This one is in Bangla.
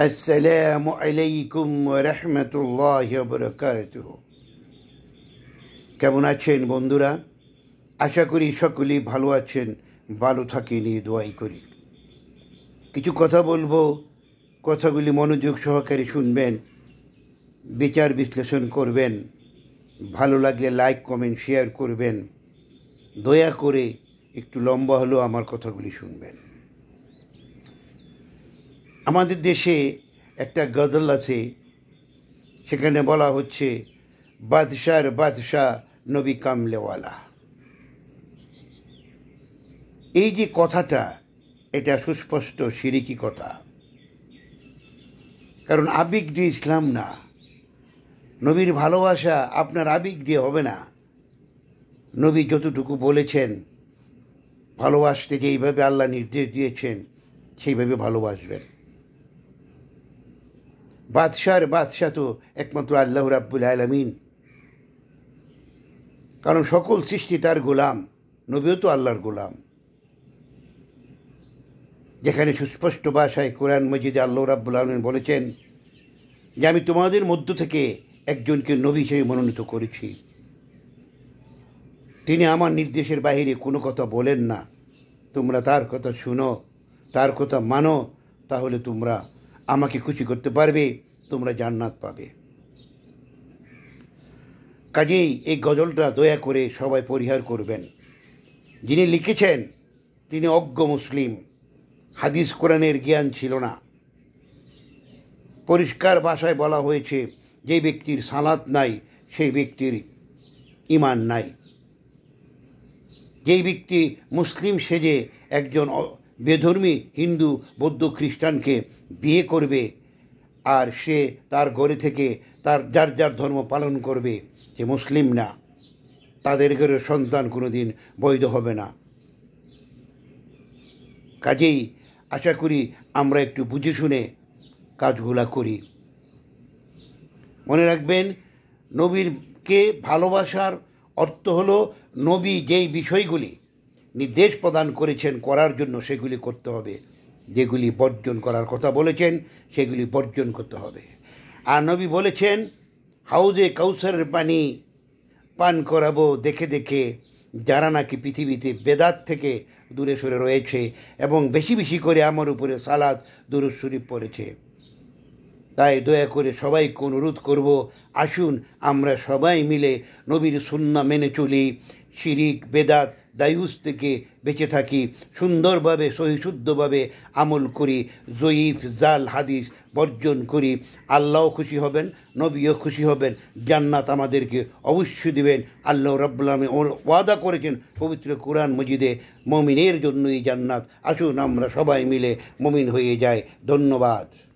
আসসালামু আলাইকুম ওয়া রাহমাতুল্লাহি ওয়া বারাকাতুহু। কেমন আছেন বন্ধুরা? আশা করি সকলেই ভালো আছেন। ভালো থাকেন এই দোয়াই করি। কিছু কথা বলবো, কথাগুলি মনোযোগ সহকারে শুনবেন, বিচার বিশ্লেষণ করবেন। ভালো লাগলে লাইক কমেন্ট শেয়ার করবেন। দয়া করে একটু লম্বা হলেও আমার কথাগুলি শুনবেন। আমাদের দেশে একটা গজল আছে, সেখানে বলা হচ্ছে বাদশার বাদশাহ নবী কামলেওয়ালা। এই যে কথাটা, এটা সুস্পষ্ট শিরকি কথা। কারণ আবেগ দিয়ে ইসলাম না। নবীর ভালোবাসা আপনার আবেগ দিয়ে হবে না। নবী যতটুকু বলেছেন, ভালোবাসতে যেইভাবে আল্লাহ নির্দেশ দিয়েছেন সেইভাবে ভালোবাসবেন। বাদশার বাদশাহ তো একমাত্র আল্লাহ রাব্বুল আলামিন। কারণ সকল সৃষ্টি তার গোলাম, নবীও তো আল্লাহর গোলাম। যেখানে সুস্পষ্ট ভাষায় কোরআন মজিদে আল্লাহ রাব্বুল আলামিন বলেছেন যে আমি তোমাদের মধ্য থেকে একজনকে নবী হিসেবে মনোনীত করেছি। তিনি আমার নির্দেশের বাইরে কোনো কথা বলেন না। তোমরা তার কথা শুনো, তার কথা মানো, তাহলে তোমরা আমাকে খুশি করতে পারবে, তোমরা জান্নাত পাবে। কাজেই এই গজলটা দয়া করে সবাই পরিহার করবেন। যিনি লিখেছেন তিনি অজ্ঞ মুসলিম, হাদিস কোরআনের জ্ঞান ছিল না। পরিষ্কার ভাষায় বলা হয়েছে যে ব্যক্তির সালাত নাই সেই ব্যক্তির ঈমান নাই। যেই ব্যক্তি মুসলিম সেজে একজন বেধর্মী হিন্দু বৌদ্ধ খ্রিস্টানকে বিয়ে করবে আর সে তার ঘরে থেকে তার যার যার ধর্ম পালন করবে, সে মুসলিম না। তাদের ঘরে সন্তান কোনো দিন বৈধ হবে না। কাজেই আশা করি আমরা একটু বুঝে শুনে কাজগুলা করি। মনে রাখবেন, নবীরকে ভালোবাসার অর্থ হলো নবী যেই বিষয়গুলি নির্দেশ প্রদান করেছেন করার জন্য সেগুলি করতে হবে। যেগুলি বর্জন করার কথা বলেছেন সেগুলি বর্জন করতে হবে। আর নবী বলেছেন হাউজে কাউসারের পানি পান করাবো দেখে দেখে যারা নাকি পৃথিবীতে বেদাত থেকে দূরে সরে রয়েছে এবং বেশি বেশি করে আমার উপরে সালাত দুরূদ শরীফ পড়েছে। তাই দয়া করে সবাইকে অনুরোধ করব, আসুন আমরা সবাই মিলে নবীর সুন্নাহ মেনে চলি, শিরিক বেদাত দায়ুস থেকে বেঁচে থাকি, সুন্দরভাবে সহিশুদ্ধভাবে আমল করি, জয়ীফ জাল হাদিস বর্জন করি। আল্লাহও খুশি হবেন, নবীও খুশি হবেন, জান্নাত আমাদেরকে অবশ্যই দিবেন। আল্লাহ রাব্বুল আলামিন ওয়াদা করেছেন পবিত্র কোরআন মজিদে, মুমিনের জন্যই জান্নাত। আসুন আমরা সবাই মিলে মুমিন হয়ে যাই। ধন্যবাদ।